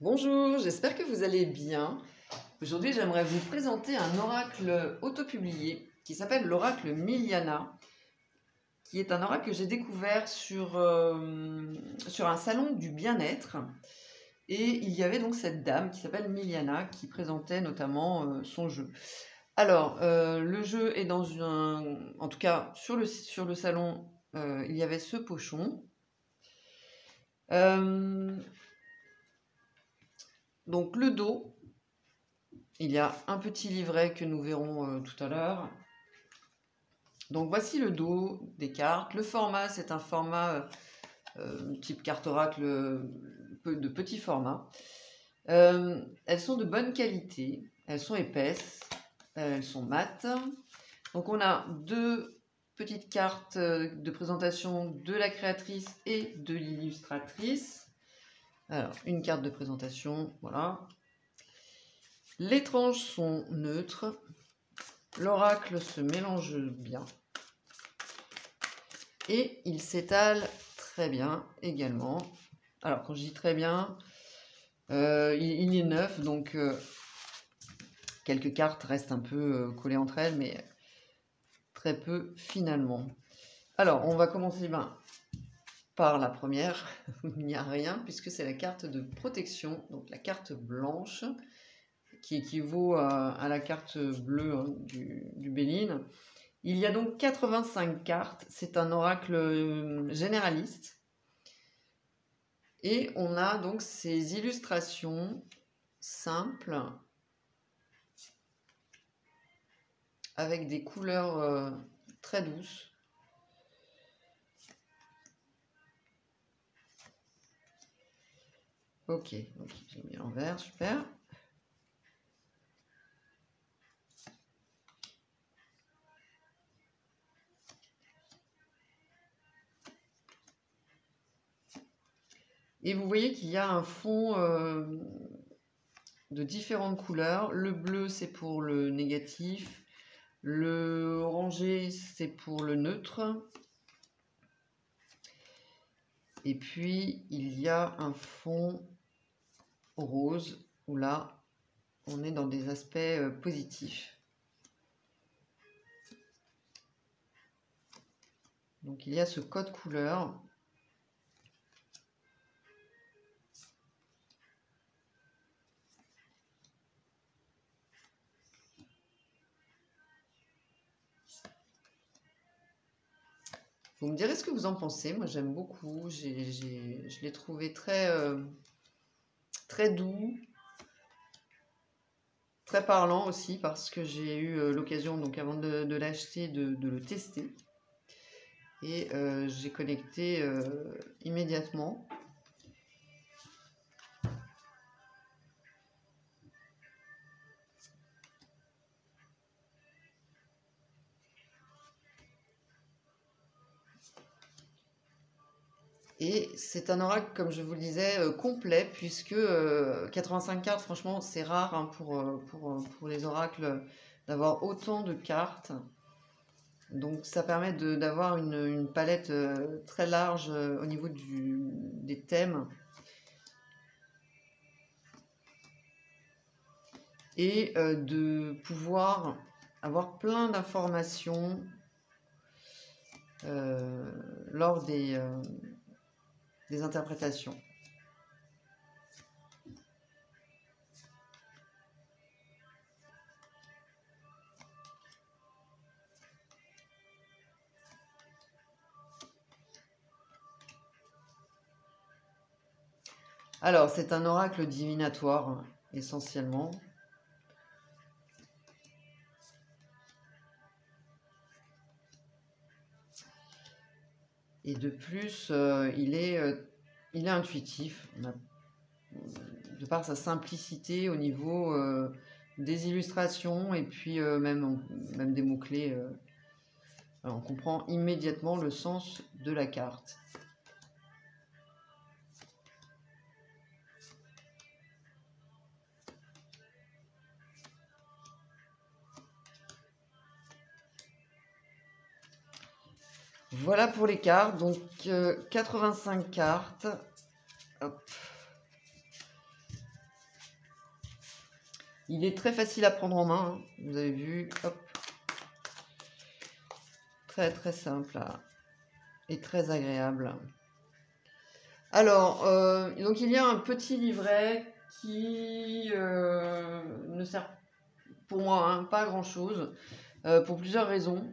Bonjour, j'espère que vous allez bien. Aujourd'hui, j'aimerais vous présenter un oracle autopublié qui s'appelle l'oracle Miliana, qui est un oracle que j'ai découvert sur un salon du bien-être. Et il y avait donc cette dame qui s'appelle Miliana qui présentait notamment son jeu. Alors, le jeu est dans en tout cas sur le salon, il y avait ce pochon. Donc le dos, il y a un petit livret que nous verrons tout à l'heure. Donc voici le dos des cartes. Le format, c'est un format type carte oracle de petit format. Elles sont de bonne qualité, elles sont épaisses, elles sont mates. Donc on a deux petites cartes de présentation de la créatrice et de l'illustratrice. Alors, une carte de présentation, voilà. Les tranches sont neutres. L'oracle se mélange bien. Et il s'étale très bien également. Alors, quand je dis très bien, il est neuf, donc quelques cartes restent un peu collées entre elles, mais très peu finalement. Alors, on va commencer par la première. Il n'y a rien, puisque c'est la carte de protection, donc la carte blanche, qui équivaut à la carte bleue du Béline. Il y a donc 85 cartes, c'est un oracle généraliste. Et on a donc ces illustrations simples avec des couleurs très douces. Ok, donc j'ai mis l'envers, super. Et vous voyez qu'il y a un fond de différentes couleurs. Le bleu, c'est pour le négatif. Le orangé, c'est pour le neutre. Et puis, il y a un fond rose, où là, on est dans des aspects positifs. Donc, il y a ce code couleur. Vous me direz ce que vous en pensez. Moi, j'aime beaucoup. Je l'ai trouvé très, très doux, très parlant aussi, parce que j'ai eu l'occasion, donc avant de l'acheter, de le tester. Et j'ai connecté immédiatement. Et c'est un oracle, comme je vous le disais, complet, puisque 85 cartes, franchement, c'est rare hein, pour les oracles d'avoir autant de cartes. Donc ça permet d'avoir une palette très large au niveau des thèmes. Et de pouvoir avoir plein d'informations lors des interprétations. Alors, c'est un oracle divinatoire, essentiellement. Et de plus, il est intuitif, de par sa simplicité au niveau des illustrations et puis même des mots-clés. On comprend immédiatement le sens de la carte. Voilà pour les cartes, donc 85 cartes. Hop. Il est très facile à prendre en main, hein. Vous avez vu, hop. Très très simple et très agréable. Alors, donc il y a un petit livret qui ne sert pour moi hein, pas à grand chose, pour plusieurs raisons.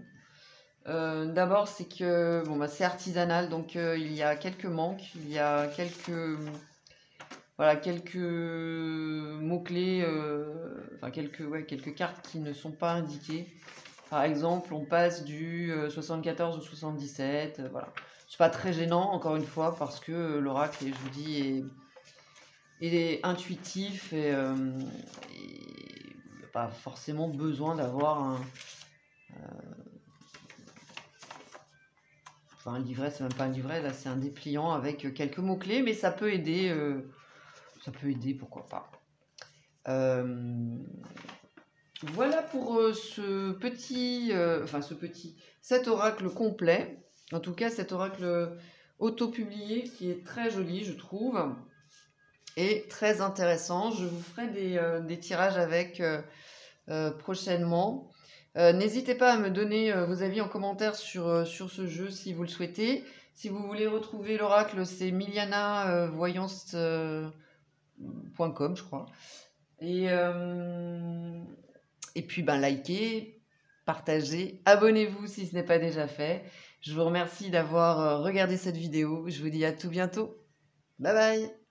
D'abord, c'est que bon, bah, c'est artisanal, donc il y a quelques manques, il y a quelques mots-clés, enfin quelques cartes qui ne sont pas indiquées. Par exemple, on passe du 74 au 77, voilà. C'est pas très gênant, encore une fois, parce que l'oracle, je vous dis, est intuitif et il n'y a pas forcément besoin d'avoir un livret, c'est même pas un livret, là c'est un dépliant avec quelques mots-clés, mais ça peut aider, pourquoi pas. Voilà pour cet oracle complet, en tout cas cet oracle auto-publié qui est très joli je trouve, et très intéressant. Je vous ferai des tirages avec prochainement. N'hésitez pas à me donner vos avis en commentaire sur ce jeu si vous le souhaitez. Si vous voulez retrouver l'oracle, c'est milianavoyance.com je crois. Et puis likez, partagez, abonnez-vous si ce n'est pas déjà fait. Je vous remercie d'avoir regardé cette vidéo. Je vous dis à tout bientôt. Bye bye.